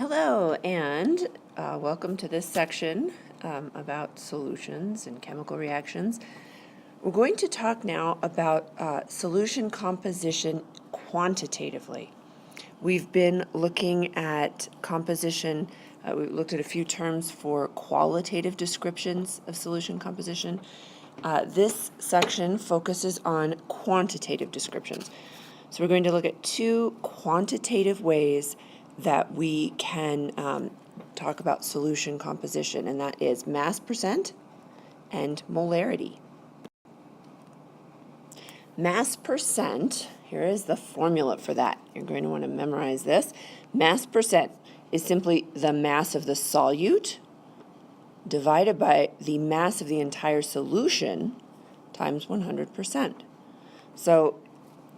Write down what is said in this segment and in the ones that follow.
Hello, and welcome to this section about solutions and chemical reactions. We're going to talk now about solution composition quantitatively. We've been looking at composition, we looked at a few terms for qualitative descriptions of solution composition. This section focuses on quantitative descriptions. So we're going to look at two quantitative ways that we can talk about solution composition, and that is mass percent and molarity. Mass percent, here is the formula for that. You're going to want to memorize this. Mass percent is simply the mass of the solute divided by the mass of the entire solution times 100%. So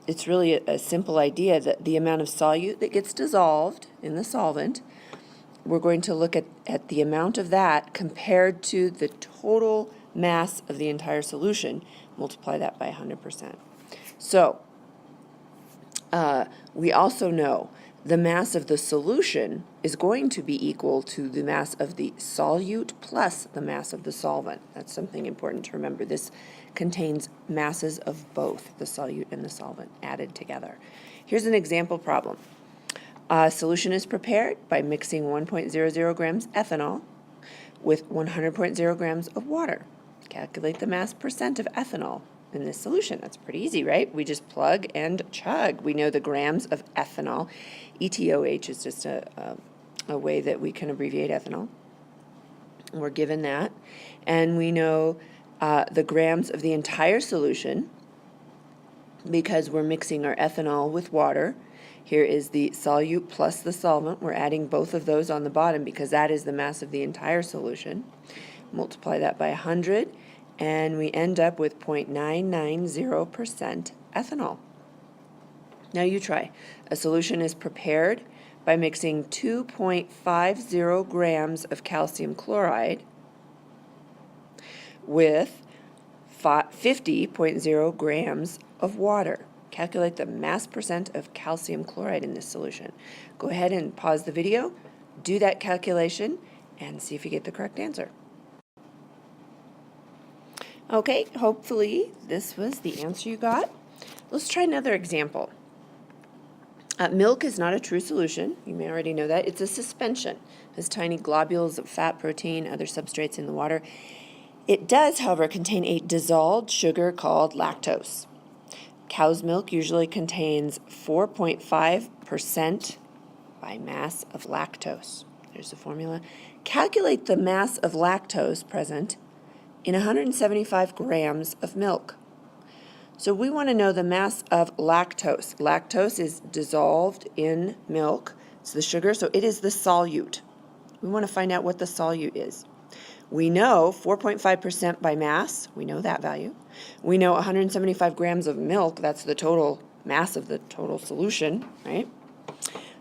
it's really a simple idea that the amount of solute that gets dissolved in the solvent, we're going to look at the amount of that compared to the total mass of the entire solution, multiply that by 100%. So we also know the mass of the solution is going to be equal to the mass of the solute plus the mass of the solvent. That's something important to remember. This contains masses of both the solute and the solvent added together. Here's an example problem. A solution is prepared by mixing 1.00 grams ethanol with 100.0 grams of water. Calculate the mass percent of ethanol in this solution. That's pretty easy, right? We just plug and chug. We know the grams of ethanol. ETOH is just a way that we can abbreviate ethanol. We're given that. And we know the grams of the entire solution because we're mixing our ethanol with water. Here is the solute plus the solvent. We're adding both of those on the bottom because that is the mass of the entire solution. Multiply that by 100, and we end up with 0.990% ethanol. Now you try. A solution is prepared by mixing 2.50 grams of calcium chloride with 50.0 grams of water. Calculate the mass percent of calcium chloride in this solution. Go ahead and pause the video, do that calculation, and see if you get the correct answer. Okay, hopefully this was the answer you got. Let's try another example. Milk is not a true solution. You may already know that. It's a suspension. It has tiny globules of fat, protein, other substrates in the water. It does, however, contain a dissolved sugar called lactose. Cow's milk usually contains 4.5% by mass of lactose. There's the formula. Calculate the mass of lactose present in 175 grams of milk. So we want to know the mass of lactose. Lactose is dissolved in milk. It's the sugar, so it is the solute. We want to find out what the solute is. We know 4.5% by mass. We know that value. We know 175 grams of milk. That's the total mass of the total solution, right?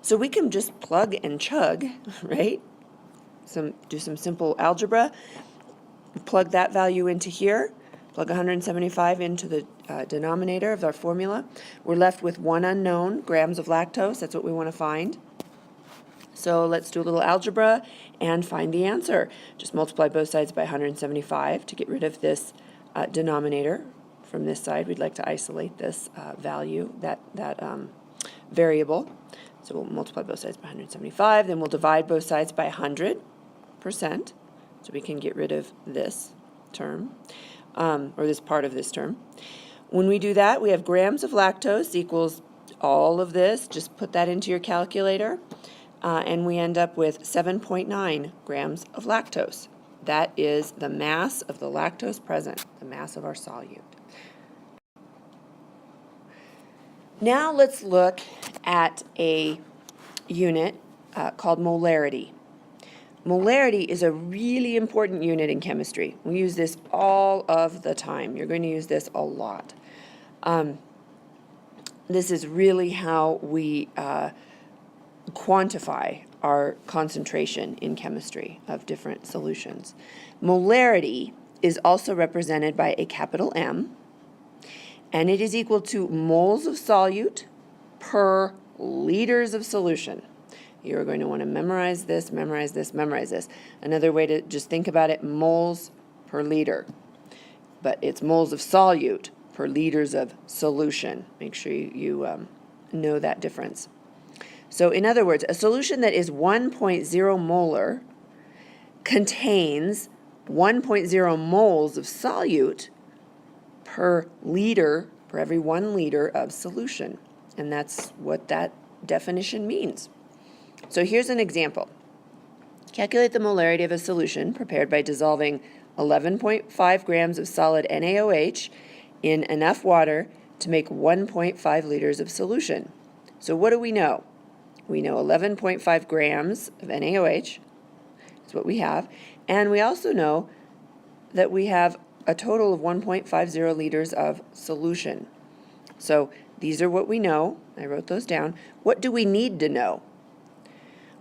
So we can just plug and chug, right? Do some simple algebra. Plug that value into here. Plug 175 into the denominator of our formula. We're left with one unknown, grams of lactose. That's what we want to find. So let's do a little algebra and find the answer. Just multiply both sides by 175 to get rid of this denominator. From this side, we'd like to isolate this value, that variable. So we'll multiply both sides by 175. Then we'll divide both sides by 100%. So we can get rid of this term, or this part of this term. When we do that, we have grams of lactose equals all of this. Just put that into your calculator. And we end up with 7.9 grams of lactose. That is the mass of the lactose present, the mass of our solute. Now let's look at a unit called molarity. Molarity is a really important unit in chemistry. We use this all of the time. You're going to use this a lot. This is really how we quantify our concentration in chemistry of different solutions. Molarity is also represented by a capital M, and it is equal to moles of solute per liters of solution. You're going to want to memorize this, memorize this, memorize this. Another way to just think about it, moles per liter. But it's moles of solute per liters of solution. Make sure you know that difference. So in other words, a solution that is 1.0 molar contains 1.0 moles of solute per liter, for every 1 liter of solution. And that's what that definition means. So here's an example. Calculate the molarity of a solution prepared by dissolving 11.5 grams of solid NaOH in enough water to make 1.5 liters of solution. So what do we know? We know 11.5 grams of NaOH is what we have, and we also know that we have a total of 1.50 liters of solution. So these are what we know. I wrote those down. What do we need to know?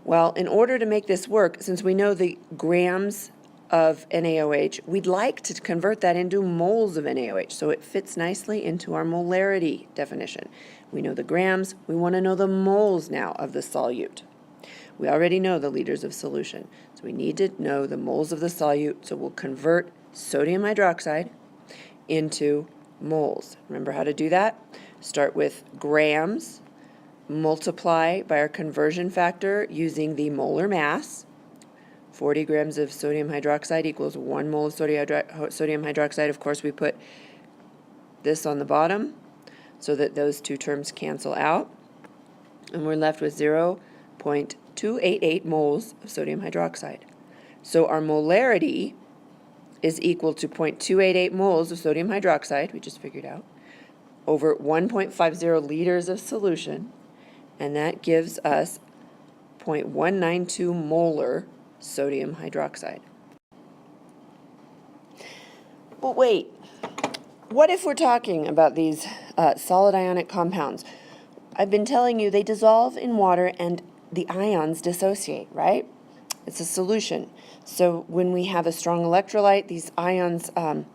Well, in order to make this work, since we know the grams of NaOH, we'd like to convert that into moles of NaOH, so it fits nicely into our molarity definition. We know the grams, we want to know the moles now of the solute. We already know the liters of solution, so we need to know the moles of the solute, so we'll convert sodium hydroxide into moles. Remember how to do that? Start with grams, multiply by our conversion factor using the molar mass. 40 grams of sodium hydroxide equals 1 mole of sodium hydroxide. Of course, we put this on the bottom so that those two terms cancel out. And we're left with 0.288 moles of sodium hydroxide. So our molarity is equal to 0.288 moles of sodium hydroxide, we just figured out, over 1.50 liters of solution, and that gives us 0.192 molar sodium hydroxide. But wait, what if we're talking about these solid ionic compounds? I've been telling you they dissolve in water and the ions dissociate, right? It's a solution. So when we have a strong electrolyte, these ions of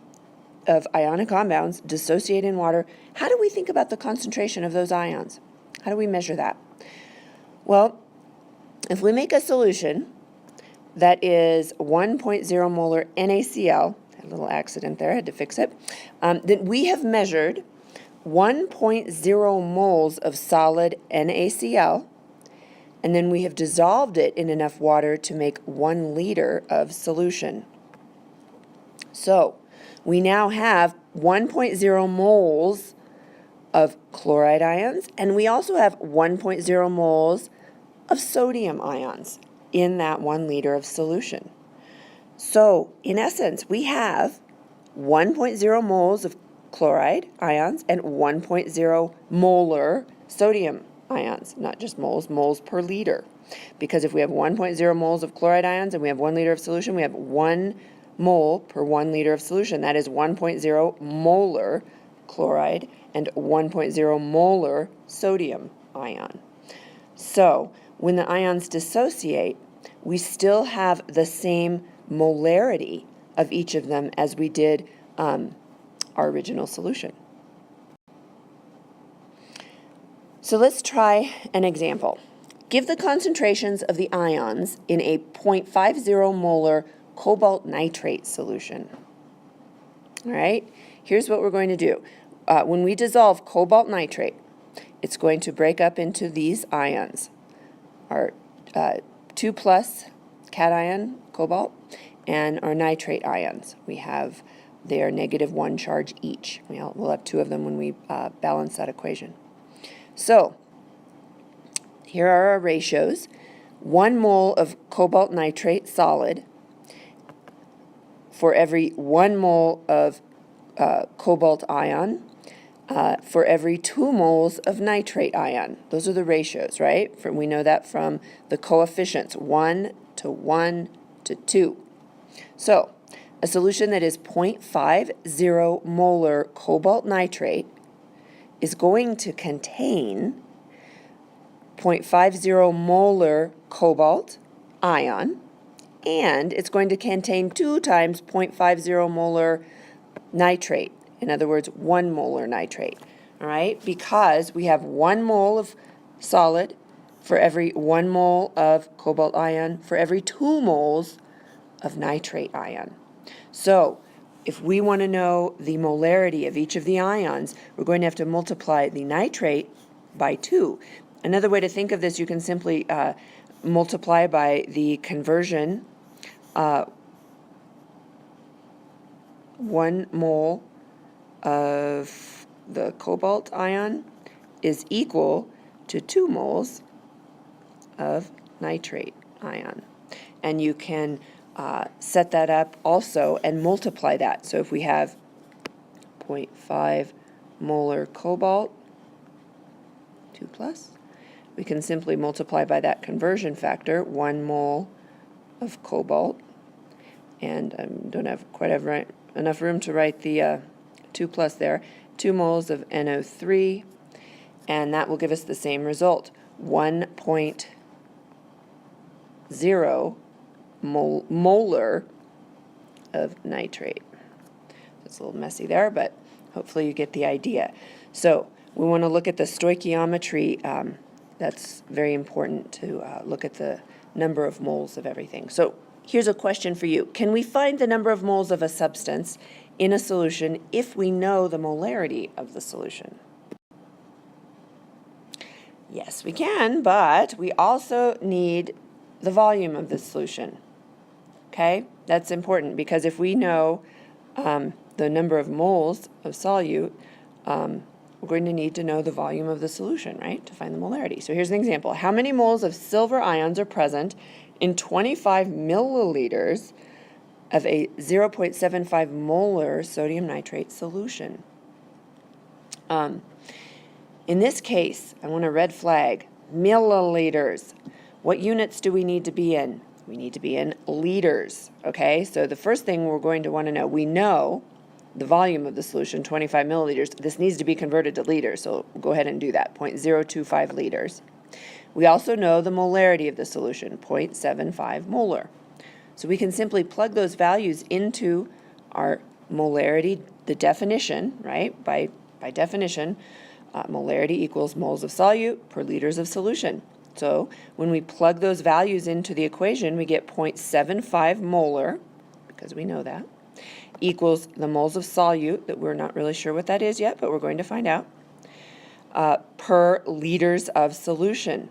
ionic compounds dissociate in water. How do we think about the concentration of those ions? How do we measure that? Well, if we make a solution that is 1.0 molar NaCl, had a little accident there, I had to fix it, then we have measured 1.0 moles of solid NaCl, and then we have dissolved it in enough water to make 1 liter of solution. So we now have 1.0 moles of chloride ions, and we also have 1.0 moles of sodium ions in that 1 liter of solution. So in essence, we have 1.0 moles of chloride ions and 1.0 molar sodium ions, not just moles, moles per liter. Because if we have 1.0 moles of chloride ions and we have 1 liter of solution, we have 1 mole per 1 liter of solution. That is 1.0 molar chloride and 1.0 molar sodium ion. So when the ions dissociate, we still have the same molarity of each of them as we did our original solution. So let's try an example. Give the concentrations of the ions in a 0.50 molar cobalt nitrate solution. All right, here's what we're going to do. When we dissolve cobalt nitrate, it's going to break up into these ions. Our 2+ cation, cobalt, and our nitrate ions. They are -1 charge each. We'll have 2 of them when we balance that equation. So here are our ratios. 1 mole of cobalt nitrate solid for every 1 mole of cobalt ion, for every 2 moles of nitrate ion. Those are the ratios, right? We know that from the coefficients, 1 to 1 to 2. So a solution that is 0.50 molar cobalt nitrate is going to contain 0.50 molar cobalt ion, and it's going to contain 2 times 0.50 molar nitrate. In other words, 1 molar nitrate, all right? Because we have 1 mole of solid for every 1 mole of cobalt ion for every 2 moles of nitrate ion. So if we want to know the molarity of each of the ions, we're going to have to multiply the nitrate by 2. Another way to think of this, you can simply multiply by the conversion. 1 mole of the cobalt ion is equal to 2 moles of nitrate ion. And you can set that up also and multiply that. So if we have 0.5 molar cobalt, 2 plus, we can simply multiply by that conversion factor, 1 mole of cobalt, and I don't have quite enough room to write the 2 plus there, 2 moles of NO3, and that will give us the same result, 1.0 molar of nitrate. It's a little messy there, but hopefully you get the idea. So we want to look at the stoichiometry. That's very important to look at the number of moles of everything. So here's a question for you. Can we find the number of moles of a substance in a solution if we know the molarity of the solution? Yes, we can, but we also need the volume of the solution. Okay? That's important because if we know the number of moles of solute, we're going to need to know the volume of the solution, right, to find the molarity. So here's an example. How many moles of silver ions are present in 25 milliliters of a 0.75 molar sodium nitrate solution? In this case, I want a red flag. Milliliters. What units do we need to be in? We need to be in liters, okay? So the first thing we're going to want to know, we know the volume of the solution, 25 milliliters. This needs to be converted to liters, so we'll go ahead and do that, 0.025 liters. We also know the molarity of the solution, 0.75 molar. So we can simply plug those values into our molarity, the definition, right? By definition, molarity equals moles of solute per liters of solution. So when we plug those values into the equation, we get 0.75 molar, because we know that, equals the moles of solute, that we're not really sure what that is yet, but we're going to find out, per liters of solution,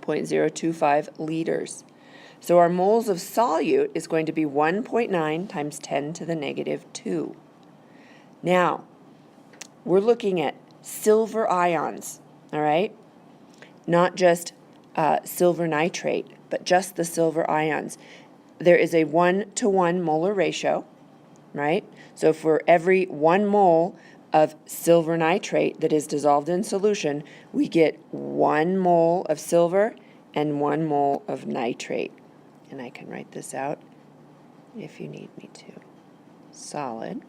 0.025 liters. So our moles of solute is going to be 1.9 times 10 to the negative 2. Now, we're looking at silver ions, all right? Not just silver nitrate, but just the silver ions. There is a 1-to-1 molar ratio, right? So for every 1 mole of silver nitrate that is dissolved in solution, we get 1 mole of silver and 1 mole of nitrate. And I can write this out if you need me to. Solid.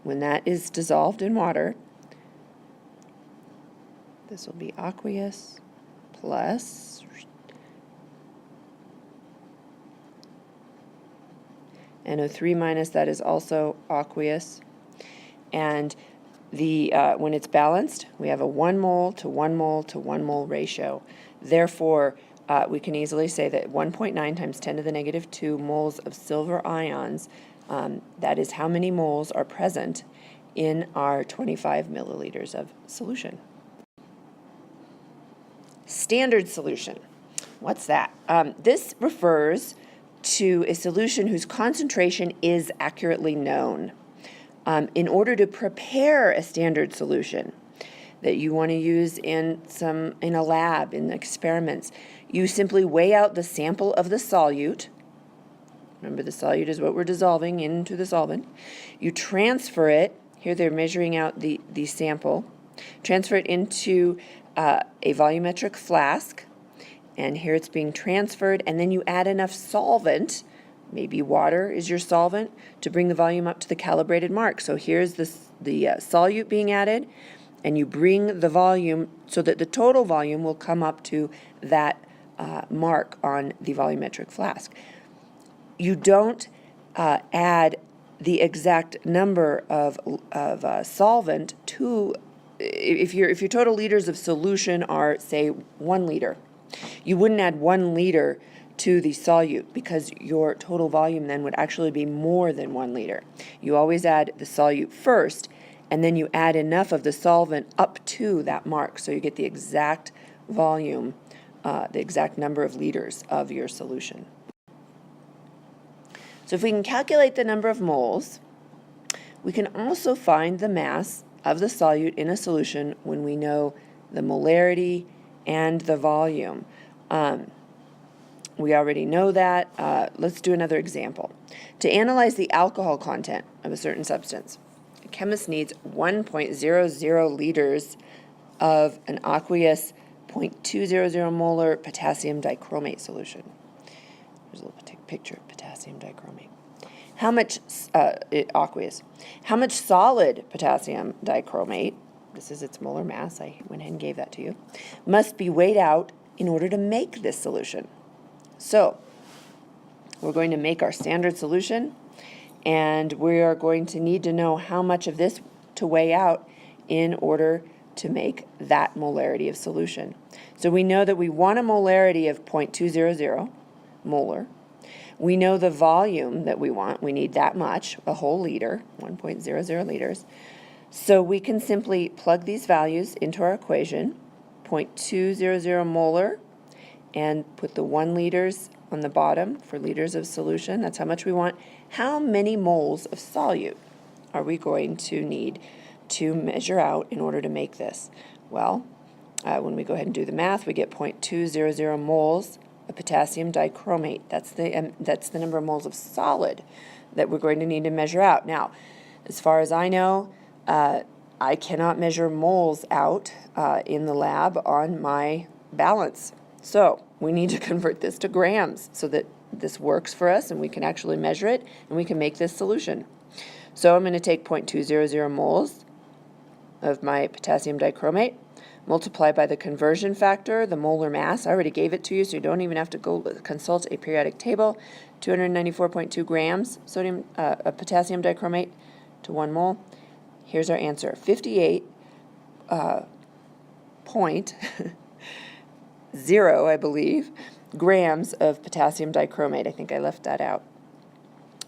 When that is dissolved in water, this will be aqueous plus NO3 minus, that is also aqueous. And the when it's balanced, we have a 1 mole to 1 mole to 1 mole ratio. Therefore, we can easily say that 1.9 times 10 to the negative 2 moles of silver ions, that is how many moles are present in our 25 milliliters of solution. Standard solution. What's that? This refers to a solution whose concentration is accurately known. In order to prepare a standard solution that you want to use in a lab, in experiments, you simply weigh out the sample of the solute. Remember, the solute is what we're dissolving into the solvent. You transfer it. Here they're measuring out the sample. Transfer it into a volumetric flask, and here it's being transferred, and then you add enough solvent, maybe water is your solvent, to bring the volume up to the calibrated mark. So here's the solute being added, and you bring the volume so that the total volume will come up to that mark on the volumetric flask. You don't add the exact number of solvent to if your total liters of solution are, say, 1 liter, you wouldn't add 1 liter to the solute because your total volume then would actually be more than 1 liter. You always add the solute first, and then you add enough of the solvent up to that mark so you get the exact volume, the exact number of liters of your solution. So if we can calculate the number of moles, we can also find the mass of the solute in a solution when we know the molarity and the volume. We already know that. Let's do another example. To analyze the alcohol content of a certain substance, a chemist needs 1.00 liters of an aqueous 0.200 molar potassium dichromate solution. There's a little picture of potassium dichromate. How much aqueous? How much solid potassium dichromate, this is its molar mass, I went ahead and gave that to you, must be weighed out in order to make this solution? So we're going to make our standard solution, and we are going to need to know how much of this to weigh out in order to make that molarity of solution. So we know that we want a molarity of 0.200 molar. We know the volume that we want. We need that much, a whole liter, 1.00 liters. So we can simply plug these values into our equation, 0.200 molar, and put the 1 liters on the bottom for liters of solution. That's how much we want. How many moles of solute are we going to need to measure out in order to make this? Well, when we go ahead and do the math, we get 0.200 moles of potassium dichromate. That's the number of moles of solid that we're going to need to measure out. Now, as far as I know, I cannot measure moles out in the lab on my balance. So we need to convert this to grams so that this works for us and we can actually measure it and we can make this solution. So I'm going to take 0.200 moles of my potassium dichromate, multiply by the conversion factor, the molar mass. I already gave it to you, so you don't even have to go consult a periodic table. 294.2 grams of potassium dichromate to 1 mole. Here's our answer, 58.0, I believe, grams of potassium dichromate. I think I left that out.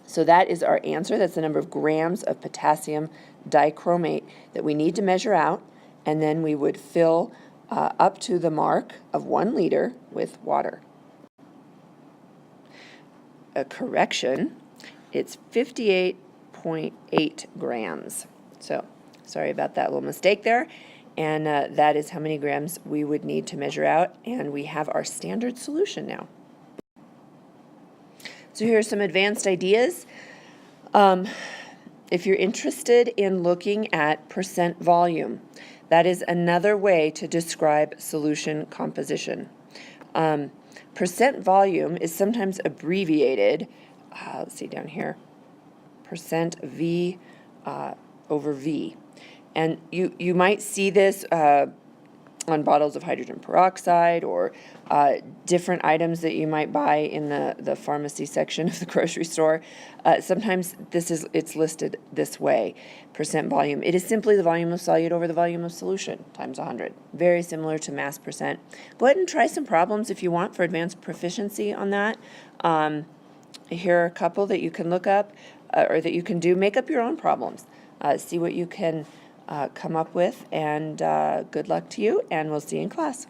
So that is our answer. That's the number of grams of potassium dichromate that we need to measure out, and then we would fill up to the mark of 1 liter with water. A correction, it's 58.8 grams. So sorry about that little mistake there. And that is how many grams we would need to measure out, and we have our standard solution now. So here are some advanced ideas. If you're interested in looking at percent volume, that is another way to describe solution composition. Percent volume is sometimes abbreviated, let's see down here, percent V over V. And you might see this on bottles of hydrogen peroxide or different items that you might buy in the pharmacy section of the grocery store. Sometimes it's listed this way, percent volume. It is simply the volume of solute over the volume of solution times 100. Very similar to mass percent. Go ahead and try some problems if you want for advanced proficiency on that. Here are a couple that you can look up or that you can do. Make up your own problems. See what you can come up with, and good luck to you, and we'll see you in class.